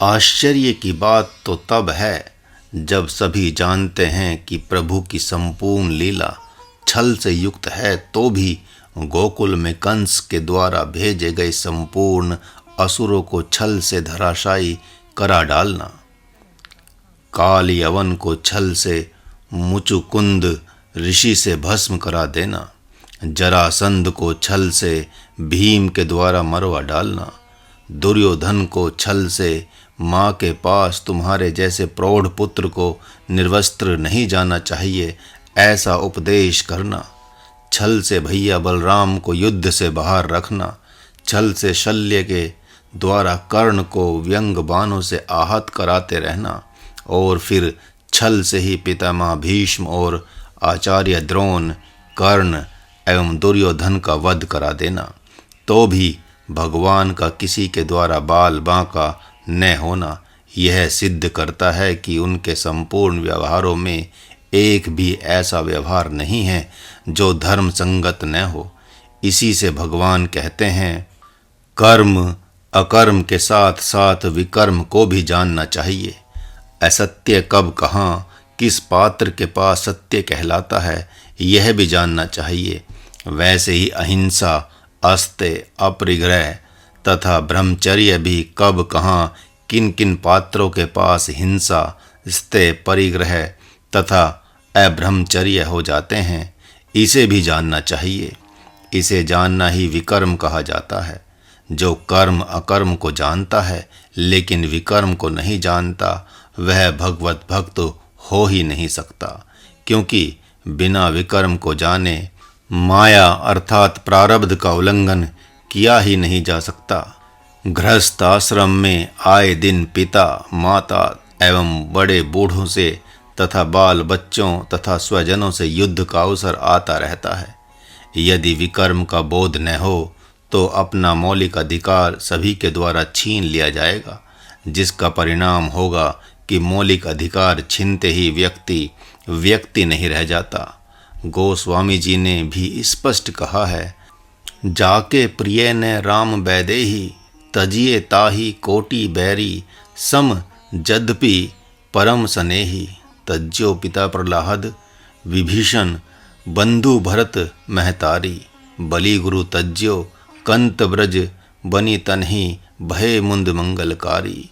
आश्चर्य की बात तो तब है जब सभी जानते हैं कि प्रभु की संपूर्ण लीला छल से युक्त है, तो भी गोकुल में कंस के द्वारा भेजे गए संपूर्ण असुरों को छल से धराशायी करा डालना, काल यवन को छल से मुचुकुंद ऋषि से भस्म करा देना, जरासंध को छल से भीम के द्वारा मरवा डालना, दुर्योधन को छल से माँ के पास तुम्हारे जैसे प्रौढ़ पुत्र को निर्वस्त्र नहीं जाना चाहिए ऐसा उपदेश करना, छल से भैया बलराम को युद्ध से बाहर रखना, छल से शल्य के द्वारा कर्ण को व्यंग बाणों से आहत कराते रहना, और फिर छल से ही पितामह भीष्म और आचार्य द्रोण, कर्ण एवं दुर्योधन का वध करा देना, तो भी भगवान का किसी के द्वारा बाल बांका न होना यह सिद्ध करता है कि उनके संपूर्ण व्यवहारों में एक भी ऐसा व्यवहार नहीं है जो धर्म संगत न हो। इसी से भगवान कहते हैं, कर्म अकर्म के साथ साथ विकर्म को भी जानना चाहिए। असत्य कब कहाँ किस पात्र के पास सत्य कहलाता है यह भी जानना चाहिए। वैसे ही अहिंसा, अस्तेय, अपरिग्रह तथा ब्रह्मचर्य भी कब कहाँ किन किन पात्रों के पास हिंसा, स्तेय, परिग्रह तथा अब्रह्मचर्य हो जाते हैं, इसे भी जानना चाहिए। इसे जानना ही विकर्म कहा जाता है। जो कर्म अकर्म को जानता है लेकिन विकर्म को नहीं जानता, वह भगवत भक्त हो ही नहीं सकता, क्योंकि बिना विकर्म को जाने माया अर्थात प्रारब्ध का उल्लंघन किया ही नहीं जा सकता। गृहस्थ आश्रम में आए दिन पिता, माता एवं बड़े बूढ़ों से तथा बाल बच्चों तथा स्वजनों से युद्ध का अवसर आता रहता है। यदि विकर्म का बोध न हो तो अपना मौलिक अधिकार सभी के द्वारा छीन लिया जाएगा, जिसका परिणाम होगा कि मौलिक अधिकार छीनते ही व्यक्ति नहीं रह जाता। गोस्वामी जी ने भी स्पष्ट कहा है, जाके प्रिय ने राम बैदेही, तजिए ताही कोटि बैरी, सम जद्यपि परम सनेही, तज्जो पिता प्रहलाद विभीषण, बंधु भरत महतारी, बलि गुरु तज्जो कंत ब्रज, बनी तन्ही भय मुंद मंगलकारी।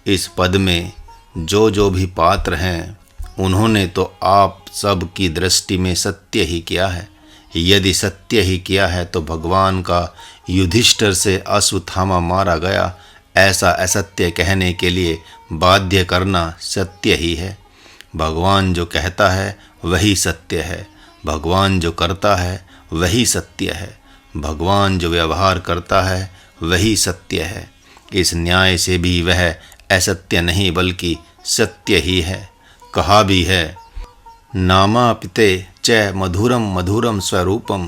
इस पद में जो भी पात्र हैं उन्होंने तो आप सब की दृष्टि में सत्य ही किया है। यदि सत्य ही किया है तो भगवान का युधिष्ठिर से अश्वत्थामा मारा गया ऐसा असत्य कहने के लिए बाध्य करना सत्य ही है। भगवान जो कहता है वही सत्य है, भगवान जो करता है वही सत्य है, भगवान जो व्यवहार करता है वही सत्य है। इस न्याय से भी वह असत्य नहीं बल्कि सत्य ही है। कहा भी है, नामापिते च मधुरम मधुरम स्वरूपम,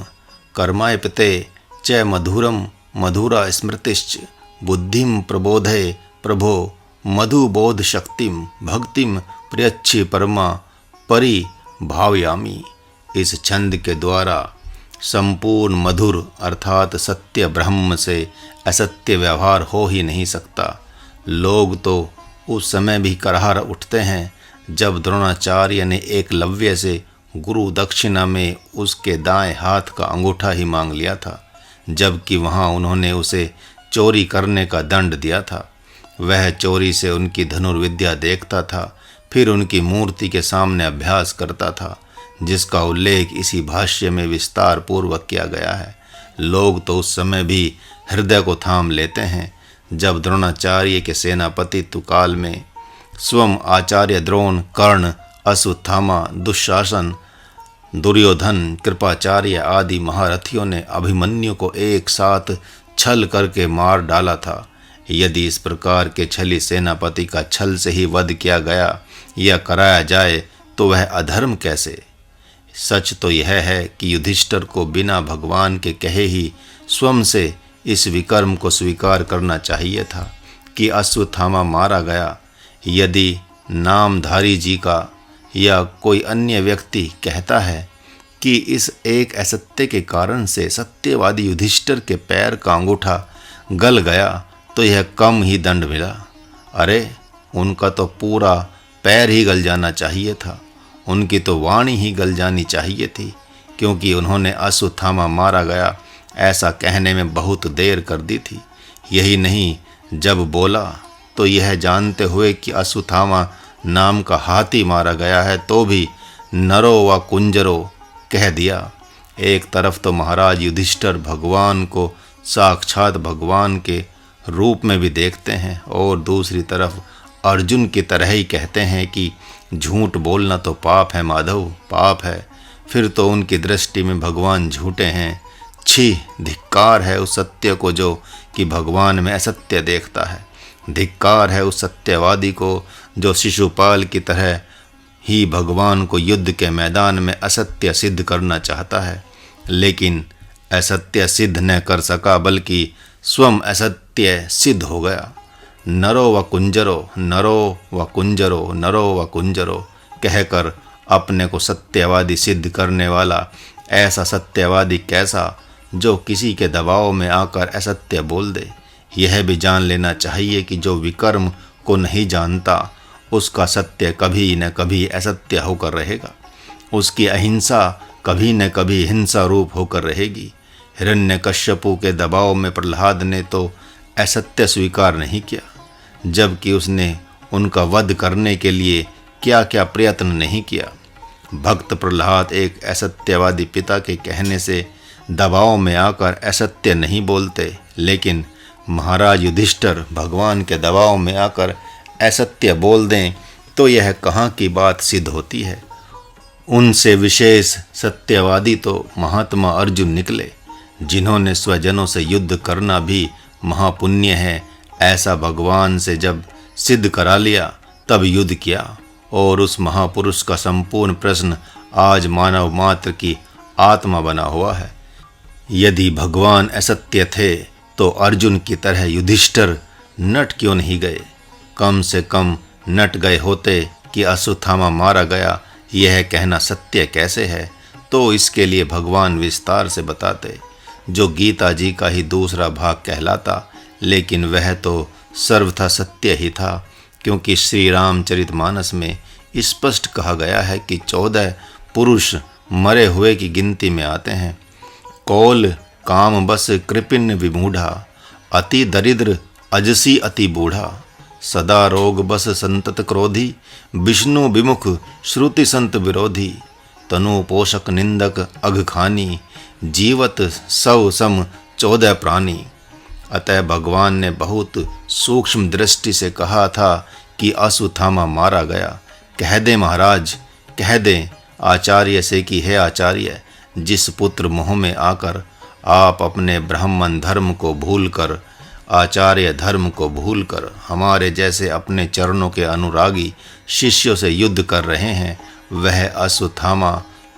कर्मापिते च मधुरम मधुरा स्मृतिश्च, बुद्धिम प्रबोधय प्रभो मधुबोध शक्तिम, भक्तिम प्रियच्छि परमा परिभावयामी। इस छंद के द्वारा संपूर्ण मधुर अर्थात सत्य ब्रह्म से असत्य व्यवहार हो ही नहीं सकता। लोग तो उस समय भी करहार उठते हैं जब द्रोणाचार्य ने एकलव्य से गुरु दक्षिणा में उसके दाएं हाथ का अंगूठा ही मांग लिया था, जबकि वहां उन्होंने उसे चोरी करने का दंड दिया था। वह चोरी से उनकी धनुर्विद्या देखता था, फिर उनकी मूर्ति के सामने अभ्यास करता था, जिसका उल्लेख इसी भाष्य में विस्तार पूर्वक किया गया है। लोग तो उस समय भी हृदय को थाम लेते हैं जब द्रोणाचार्य के सेनापतित्व काल में स्वयं आचार्य द्रोण, कर्ण, अश्वत्थामा, दुशासन, दुर्योधन, कृपाचार्य आदि महारथियों ने अभिमन्यु को एक साथ छल करके मार डाला था। यदि इस प्रकार के छली सेनापति का छल से ही वध किया गया या कराया जाए तो वह अधर्म कैसे? सच तो यह है कि युधिष्ठिर को बिना भगवान के कहे ही स्वयं से इस विकर्म को स्वीकार करना चाहिए था कि अश्वत्थामा मारा गया। यदि नामधारी जी का या कोई अन्य व्यक्ति कहता है कि इस एक असत्य के कारण से सत्यवादी युधिष्ठिर के पैर का अंगूठा गल गया तो यह कम ही दंड मिला। अरे, उनका तो पूरा पैर ही गल जाना चाहिए था, उनकी तो वाणी ही गल जानी चाहिए थी, क्योंकि उन्होंने अश्वत्थामा मारा गया ऐसा कहने में बहुत देर कर दी थी। यही नहीं, जब बोला तो यह जानते हुए कि अश्वत्थामा नाम का हाथी मारा गया है, तो भी नरो व कुंजरो कह दिया। एक तरफ तो महाराज युधिष्ठिर भगवान को साक्षात भगवान के रूप में भी देखते हैं और दूसरी तरफ अर्जुन की तरह ही कहते हैं कि झूठ बोलना तो पाप है माधव, पाप है। फिर तो उनकी दृष्टि में भगवान झूठे हैं। छी, धिक्कार है उस सत्य को जो कि भगवान में असत्य देखता है। धिक्कार है उस सत्यवादी को जो शिशुपाल की तरह ही भगवान को युद्ध के मैदान में असत्य सिद्ध करना चाहता है, लेकिन असत्य सिद्ध न कर सका, बल्कि स्वयं असत्य सिद्ध हो गया। नरो व कुंजरो, नरो व कुंजरो, नरो व कुंजरो कहकर अपने को सत्यवादी सिद्ध करने वाला ऐसा सत्यवादी कैसा जो किसी के दबाव में आकर असत्य बोल दे। यह भी जान लेना चाहिए कि जो विकर्म को नहीं जानता उसका सत्य कभी न कभी असत्य होकर रहेगा, उसकी अहिंसा कभी न कभी हिंसा रूप होकर रहेगी। हिरण्यकश्यपु के दबाव में प्रहलाद ने तो असत्य स्वीकार नहीं किया, जबकि उसने उनका वध करने के लिए क्या क्या प्रयत्न नहीं किया। भक्त प्रहलाद एक असत्यवादी पिता के कहने से दबाव में आकर असत्य नहीं बोलते, लेकिन महाराज युधिष्ठिर भगवान के दबाव में आकर असत्य बोल दें तो यह कहाँ की बात सिद्ध होती है। उनसे विशेष सत्यवादी तो महात्मा अर्जुन निकले, जिन्होंने स्वजनों से युद्ध करना भी महापुण्य है ऐसा भगवान से जब सिद्ध करा लिया तब युद्ध किया। और उस महापुरुष का संपूर्ण प्रश्न आज मानव मात्र की आत्मा बना हुआ है। यदि भगवान असत्य थे तो अर्जुन की तरह युधिष्ठिर नट क्यों नहीं गए? कम से कम नट गए होते कि अश्वत्थामा मारा गया, यह कहना सत्य कैसे है, तो इसके लिए भगवान विस्तार से बताते, जो गीता जी का ही दूसरा भाग कहलाता, लेकिन वह तो सर्वथा सत्य ही था, क्योंकि श्री रामचरितमानस में स्पष्ट कहा गया है कि 14 पुरुष मरे हुए की गिनती में आते हैं। कौल काम बस कृपिन विमूढ़ा, अति दरिद्र अजसी अति बूढ़ा, सदा रोग बस संतत क्रोधी, विष्णु विमुख श्रुति संत विरोधी, तनु पोषक निंदक अघखानी, जीवत सौ सम 14 प्राणी। अतः भगवान ने बहुत सूक्ष्म दृष्टि से कहा था कि अश्वत्थामा मारा गया। कह दे महाराज, कह दे आचार्य से कि हे आचार्य, जिस पुत्र मोह में आकर आप अपने ब्राह्मण धर्म को भूलकर, आचार्य धर्म को भूलकर हमारे जैसे अपने चरणों के अनुरागी शिष्यों से युद्ध कर रहे हैं, वह अश्वत्थामा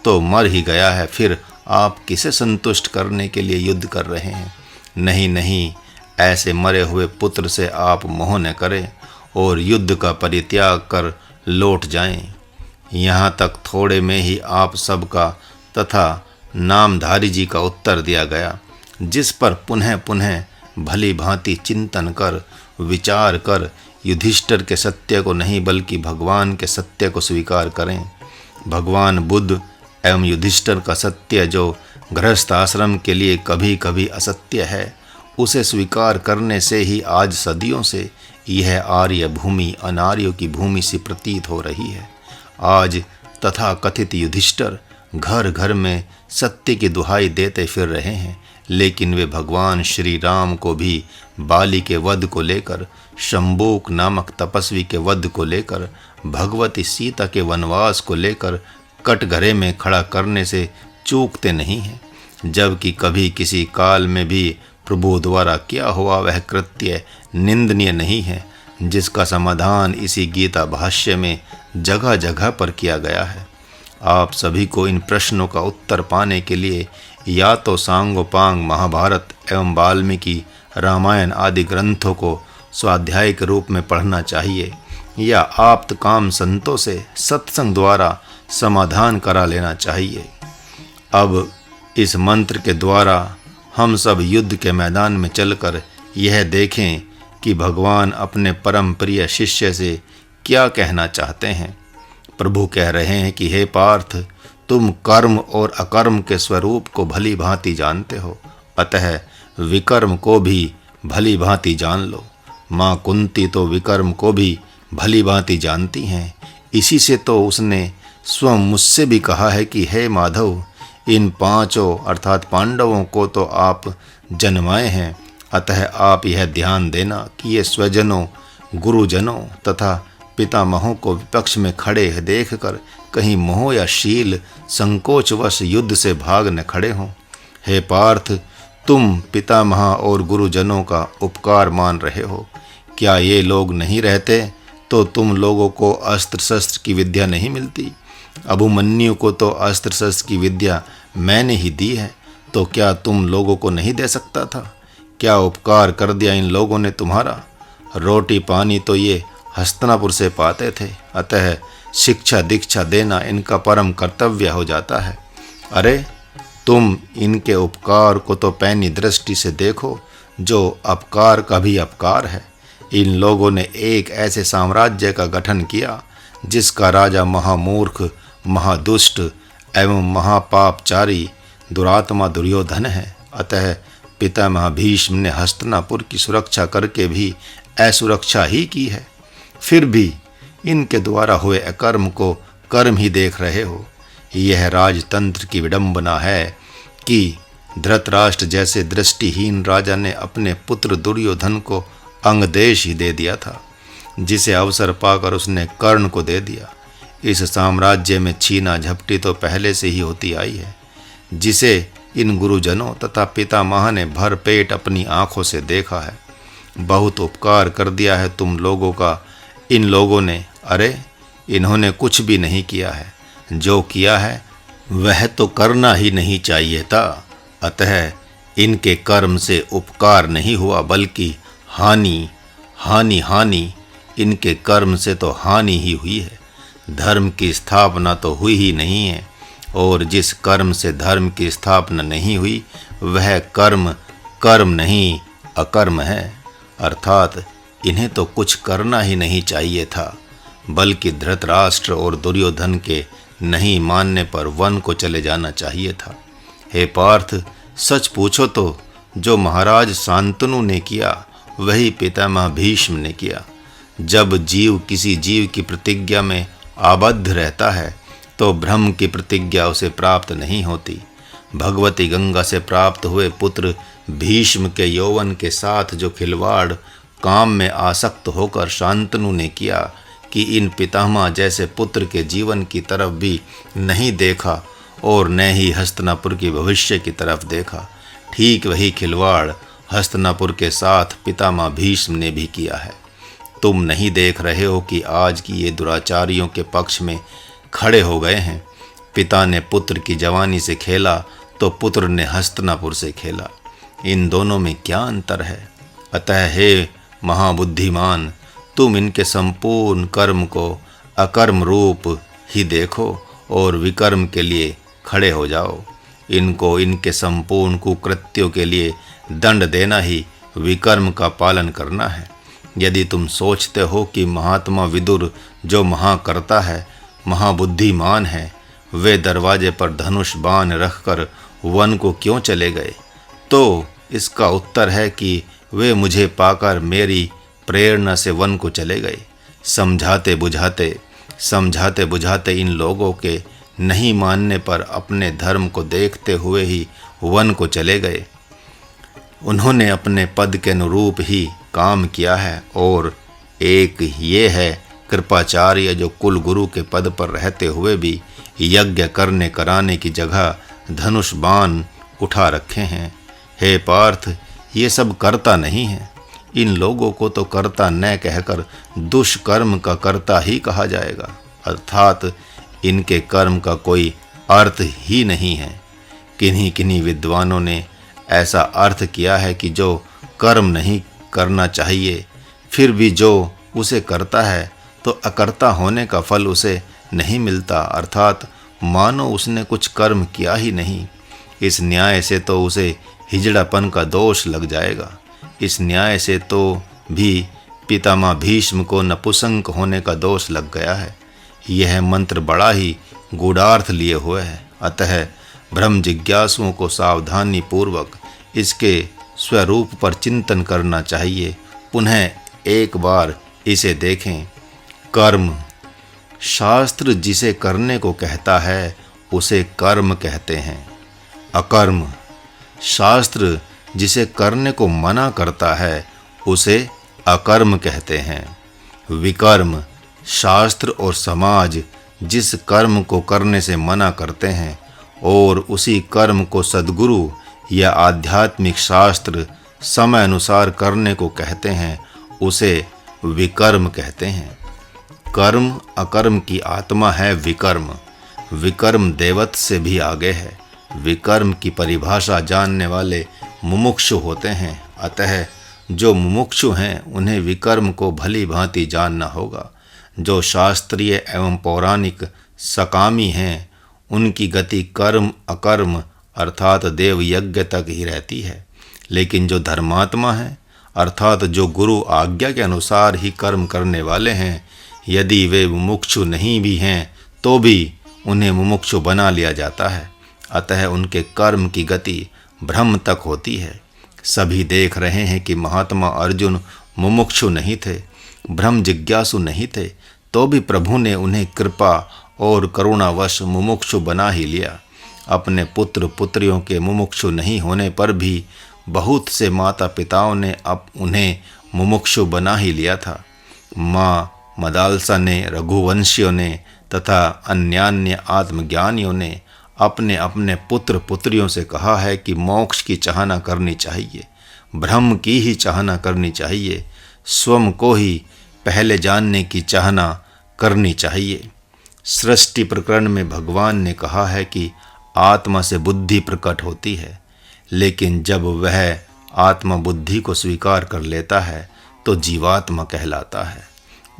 तो मर ही गया है, फिर आप किसे संतुष्ट करने के लिए युद्ध कर रहे हैं? नहीं नहीं, ऐसे मरे हुए पुत्र से आप मोह न करें और युद्ध का परित्याग कर लौट जाएं। यहाँ तक थोड़े में ही आप सबका तथा नामधारी जी का उत्तर दिया गया, जिस पर पुनः पुनः भली भांति चिंतन कर विचार कर युधिष्ठिर के सत्य को नहीं बल्कि भगवान के सत्य को स्वीकार करें। भगवान बुद्ध एवं युधिष्ठिर का सत्य जो गृहस्थ आश्रम के लिए कभी कभी असत्य है, उसे स्वीकार करने से ही आज सदियों से यह आर्य भूमि अनार्यों की भूमि सी प्रतीत हो रही है। आज तथा कथित युधिष्ठिर घर घर में सत्य की दुहाई देते फिर रहे हैं, लेकिन वे भगवान श्री राम को भी बाली के वध को लेकर, शंबूक नामक तपस्वी के वध को लेकर, भगवती सीता के वनवास को लेकर कटघरे में खड़ा करने से चूकते नहीं हैं, जबकि कभी किसी काल में भी प्रभु द्वारा किया हुआ वह कृत्य निंदनीय नहीं है, जिसका समाधान इसी गीता भाष्य में जगह जगह पर किया गया है। आप सभी को इन प्रश्नों का उत्तर पाने के लिए या तो सांगोपांग महाभारत एवं वाल्मीकि रामायण आदि ग्रंथों को स्वाध्याय के रूप में पढ़ना चाहिए, या आप्त काम संतों से सत्संग द्वारा समाधान करा लेना चाहिए। अब इस मंत्र के द्वारा हम सब युद्ध के मैदान में चलकर यह देखें कि भगवान अपने परम प्रिय शिष्य से क्या कहना चाहते हैं। प्रभु कह रहे हैं कि हे पार्थ, तुम कर्म और अकर्म के स्वरूप को भली भांति जानते हो, अतः विकर्म को भी भली भांति जान लो। माँ कुंती तो विकर्म को भी भली भांति जानती हैं। इसी से तो उसने स्वयं मुझसे भी कहा है कि हे माधव, इन पांचों अर्थात पांडवों को तो आप जन्माए हैं, अतः आप यह ध्यान देना कि ये स्वजनों, गुरुजनों तथा पितामहों को विपक्ष में खड़े देखकर कहीं मोह या शील संकोचवश युद्ध से भाग न खड़े हों। हे पार्थ, तुम पितामह और गुरुजनों का उपकार मान रहे हो। क्या ये लोग नहीं रहते तो तुम लोगों को अस्त्र शस्त्र की विद्या नहीं मिलती। अभिमन्यु को तो अस्त्र शस्त्र की विद्या मैंने ही दी है, तो क्या तुम लोगों को नहीं दे सकता था। क्या उपकार कर दिया इन लोगों ने तुम्हारा। रोटी पानी तो ये हस्तिनापुर से पाते थे, अतः शिक्षा दीक्षा देना इनका परम कर्तव्य हो जाता है। अरे तुम इनके उपकार को तो पैनी दृष्टि से देखो, जो अपकार का भी अपकार है। इन लोगों ने एक ऐसे साम्राज्य का गठन किया जिसका राजा महामूर्ख, महादुष्ट एवं महापापचारी दुरात्मा दुर्योधन है। अतः पितामह भीष्म ने हस्तिनापुर की सुरक्षा करके भी असुरक्षा ही की है। फिर भी इनके द्वारा हुए अकर्म को कर्म ही देख रहे हो। यह राजतंत्र की विडंबना है कि धृतराष्ट्र जैसे दृष्टिहीन राजा ने अपने पुत्र दुर्योधन को अंगदेश ही दे दिया था, जिसे अवसर पाकर उसने कर्ण को दे दिया। इस साम्राज्य में छीना झपटी तो पहले से ही होती आई है, जिसे इन गुरुजनों तथा पितामह ने भर पेट अपनी आंखों से देखा है। बहुत उपकार कर दिया है तुम लोगों का इन लोगों ने। अरे इन्होंने कुछ भी नहीं किया है, जो किया है वह तो करना ही नहीं चाहिए था। अतः इनके कर्म से उपकार नहीं हुआ, बल्कि हानि हानि हानि। इनके कर्म से तो हानि ही हुई है। धर्म की स्थापना तो हुई ही नहीं है, और जिस कर्म से धर्म की स्थापना नहीं हुई वह कर्म कर्म नहीं अकर्म है। अर्थात इन्हें तो कुछ करना ही नहीं चाहिए था, बल्कि धृतराष्ट्र और दुर्योधन के नहीं मानने पर वन को चले जाना चाहिए था। हे पार्थ, सच पूछो तो जो महाराज शांतनु ने किया वही पितामह भीष्म ने किया। जब जीव किसी जीव की प्रतिज्ञा में आबद्ध रहता है तो ब्रह्म की प्रतिज्ञा उसे प्राप्त नहीं होती। भगवती गंगा से प्राप्त हुए पुत्र भीष्म के यौवन के साथ जो खिलवाड़ काम में आसक्त होकर शांतनु ने किया कि इन पितामह जैसे पुत्र के जीवन की तरफ भी नहीं देखा और न ही हस्तिनापुर की भविष्य की तरफ देखा, ठीक वही खिलवाड़ हस्तिनापुर के साथ पितामह भीष्म ने भी किया है। तुम नहीं देख रहे हो कि आज की ये दुराचारियों के पक्ष में खड़े हो गए हैं। पिता ने पुत्र की जवानी से खेला तो पुत्र ने हस्तिनापुर से खेला। इन दोनों में क्या अंतर है। अतः हे महाबुद्धिमान, तुम इनके संपूर्ण कर्म को अकर्म रूप ही देखो और विकर्म के लिए खड़े हो जाओ। इनको इनके संपूर्ण कुकृत्यों के लिए दंड देना ही विकर्म का पालन करना है। यदि तुम सोचते हो कि महात्मा विदुर जो महाकर्ता है, महाबुद्धिमान है, वे दरवाजे पर धनुष बाण रखकर वन को क्यों चले गए, तो इसका उत्तर है कि वे मुझे पाकर मेरी प्रेरणा से वन को चले गए। समझाते बुझाते इन लोगों के नहीं मानने पर अपने धर्म को देखते हुए ही वन को चले गए। उन्होंने अपने पद के अनुरूप ही काम किया है, और एक ये है कृपाचार्य जो कुल गुरु के पद पर रहते हुए भी यज्ञ करने कराने की जगह धनुष बाण उठा रखे हैं। हे पार्थ, ये सब कर्ता नहीं है। इन लोगों को तो कर्ता न कहकर दुष्कर्म का कर्ता ही कहा जाएगा, अर्थात इनके कर्म का कोई अर्थ ही नहीं है। किन्हीं किन्हीं विद्वानों ने ऐसा अर्थ किया है कि जो कर्म नहीं करना चाहिए फिर भी जो उसे करता है तो अकर्ता होने का फल उसे नहीं मिलता, अर्थात मानो उसने कुछ कर्म किया ही नहीं। इस न्याय से तो उसे हिजड़ापन का दोष लग जाएगा। इस न्याय से तो भी पितामह भीष्म को नपुंसक होने का दोष लग गया है। यह मंत्र बड़ा ही गूढ़ार्थ लिए हुए है, अतः ब्रह्म जिज्ञासुओं को सावधानी पूर्वक इसके स्वरूप पर चिंतन करना चाहिए। पुनः एक बार इसे देखें। कर्म, शास्त्र जिसे करने को कहता है उसे कर्म कहते हैं। अकर्म, शास्त्र जिसे करने को मना करता है उसे अकर्म कहते हैं। विकर्म, शास्त्र और समाज जिस कर्म को करने से मना करते हैं और उसी कर्म को सद्गुरु या आध्यात्मिक शास्त्र समय अनुसार करने को कहते हैं उसे विकर्म कहते हैं। कर्म अकर्म की आत्मा है विकर्म। विकर्म देवत्व से भी आगे है। विकर्म की परिभाषा जानने वाले मुमुक्षु होते हैं, अतः जो मुमुक्षु हैं उन्हें विकर्म को भली भांति जानना होगा। जो शास्त्रीय एवं पौराणिक सकामी हैं उनकी गति कर्म अकर्म अर्थात देव यज्ञ तक ही रहती है, लेकिन जो धर्मात्मा हैं अर्थात जो गुरु आज्ञा के अनुसार ही कर्म करने वाले हैं, यदि वे मुमुक्षु नहीं भी हैं तो भी उन्हें मुमुक्षु बना लिया जाता है। अतः उनके कर्म की गति ब्रह्म तक होती है। सभी देख रहे हैं कि महात्मा अर्जुन मुमुक्षु नहीं थे, ब्रह्म जिज्ञासु नहीं थे, तो भी प्रभु ने उन्हें कृपा और करुणावश मुमुक्षु बना ही लिया। अपने पुत्र पुत्रियों के मुमुक्षु नहीं होने पर भी बहुत से माता पिताओं ने अब उन्हें मुमुक्षु बना ही लिया था। माँ मदालसा ने, रघुवंशियों ने तथा अन्यान्य आत्मज्ञानियों ने अपने अपने पुत्र पुत्रियों से कहा है कि मोक्ष की चाहना करनी चाहिए, ब्रह्म की ही चाहना करनी चाहिए, स्वयं को ही पहले जानने की चाहना करनी चाहिए। सृष्टि प्रकरण में भगवान ने कहा है कि आत्मा से बुद्धि प्रकट होती है, लेकिन जब वह आत्मा बुद्धि को स्वीकार कर लेता है तो जीवात्मा कहलाता है।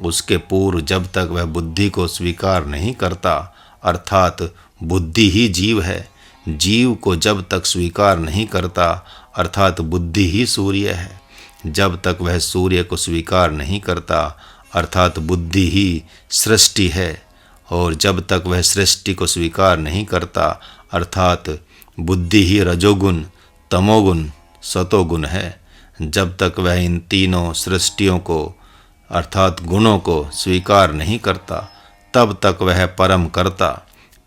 उसके पूर्व जब तक वह बुद्धि को स्वीकार नहीं करता, अर्थात बुद्धि ही जीव है, जीव को जब तक स्वीकार नहीं करता, अर्थात बुद्धि ही सूर्य है, जब तक वह सूर्य को स्वीकार नहीं करता, अर्थात बुद्धि ही सृष्टि है, और जब तक वह सृष्टि को स्वीकार नहीं करता, अर्थात बुद्धि ही रजोगुण तमोगुण सतोगुण है, जब तक वह इन तीनों सृष्टियों को अर्थात गुणों को स्वीकार नहीं करता, तब तक वह परम कर्ता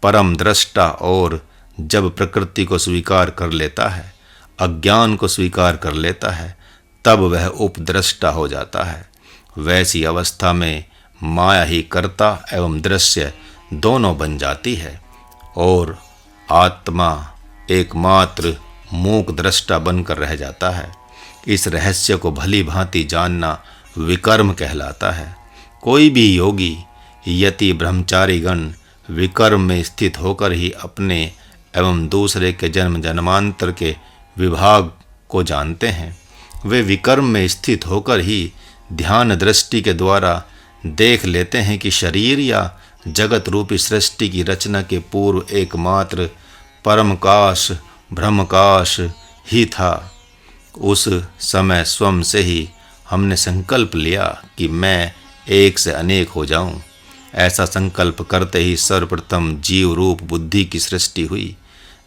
परम दृष्टा, और जब प्रकृति को स्वीकार कर लेता है, अज्ञान को स्वीकार कर लेता है, तब वह उपद्रष्टा हो जाता है। वैसी अवस्था में माया ही कर्ता एवं दृश्य दोनों बन जाती है और आत्मा एकमात्र मूक दृष्टा बनकर रह जाता है। इस रहस्य को भली भांति जानना विकर्म कहलाता है। कोई भी योगी यति ब्रह्मचारीगण विकर्म में स्थित होकर ही अपने एवं दूसरे के जन्म जन्मांतर के विभाग को जानते हैं। वे विकर्म में स्थित होकर ही ध्यान दृष्टि के द्वारा देख लेते हैं कि शरीर या जगत रूपी सृष्टि की रचना के पूर्व एकमात्र परमकाश ब्रह्मकाश ही था। उस समय स्वयं से ही हमने संकल्प लिया कि मैं एक से अनेक हो जाऊं। ऐसा संकल्प करते ही सर्वप्रथम जीव रूप बुद्धि की सृष्टि हुई।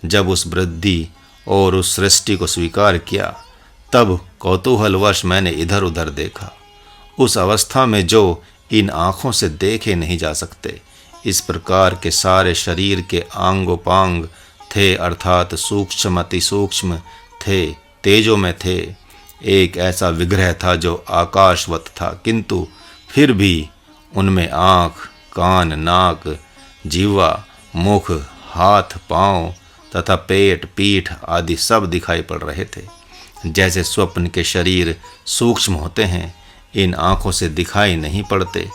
जब उस वृद्धि और उस सृष्टि को स्वीकार किया, तब कौतूहलवश मैंने इधर उधर देखा। उस अवस्था में जो इन आँखों से देखे नहीं जा सकते, इस प्रकार के सारे शरीर के आंगोपांग थे, अर्थात सूक्ष्म अति सूक्ष्म थे, तेजों में थे। एक ऐसा विग्रह था जो आकाशवत था, किंतु फिर भी उनमें आँख, कान, नाक, जीवा, मुख, हाथ, पाँव तथा पेट, पीठ आदि सब दिखाई पड़ रहे थे। जैसे स्वप्न के शरीर सूक्ष्म होते हैं, इन आँखों से दिखाई नहीं पड़ते,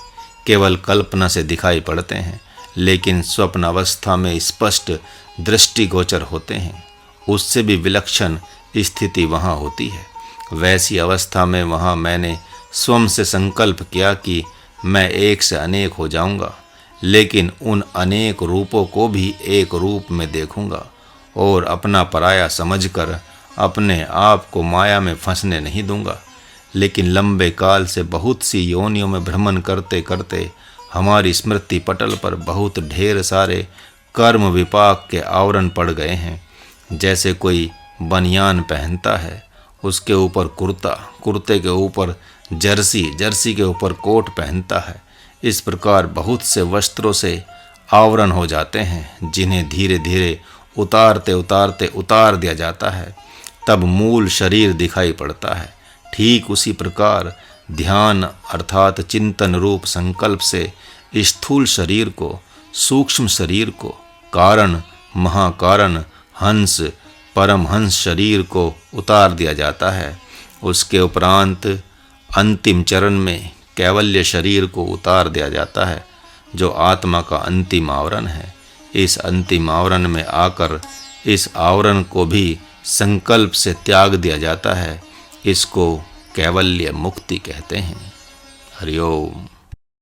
केवल कल्पना से दिखाई पड़ते हैं, लेकिन स्वप्न अवस्था में स्पष्ट दृष्टिगोचर होते हैं। उससे भी विलक्षण स्थिति वहाँ होती है। वैसी अवस्था में वहाँ मैंने स्वयं से संकल्प किया कि मैं एक से अनेक हो जाऊंगा, लेकिन उन अनेक रूपों को भी एक रूप में देखूंगा और अपना पराया समझकर अपने आप को माया में फंसने नहीं दूंगा। लेकिन लंबे काल से बहुत सी योनियों में भ्रमण करते करते हमारी स्मृति पटल पर बहुत ढेर सारे कर्म विपाक के आवरण पड़ गए हैं। जैसे कोई बनियान पहनता है, उसके ऊपर कुर्ता, कुर्ते के ऊपर जर्सी, जर्सी के ऊपर कोट पहनता है। इस प्रकार बहुत से वस्त्रों से आवरण हो जाते हैं, जिन्हें धीरे धीरे उतारते उतारते उतार दिया जाता है, तब मूल शरीर दिखाई पड़ता है। ठीक उसी प्रकार ध्यान अर्थात चिंतन रूप संकल्प से स्थूल शरीर को, सूक्ष्म शरीर को, कारण, महाकारण, हंस, परमहंस शरीर को उतार दिया जाता है। उसके उपरांत अंतिम चरण में कैवल्य शरीर को उतार दिया जाता है, जो आत्मा का अंतिम आवरण है। इस अंतिम आवरण में आकर इस आवरण को भी संकल्प से त्याग दिया जाता है। इसको कैवल्य मुक्ति कहते हैं। हरि ओम।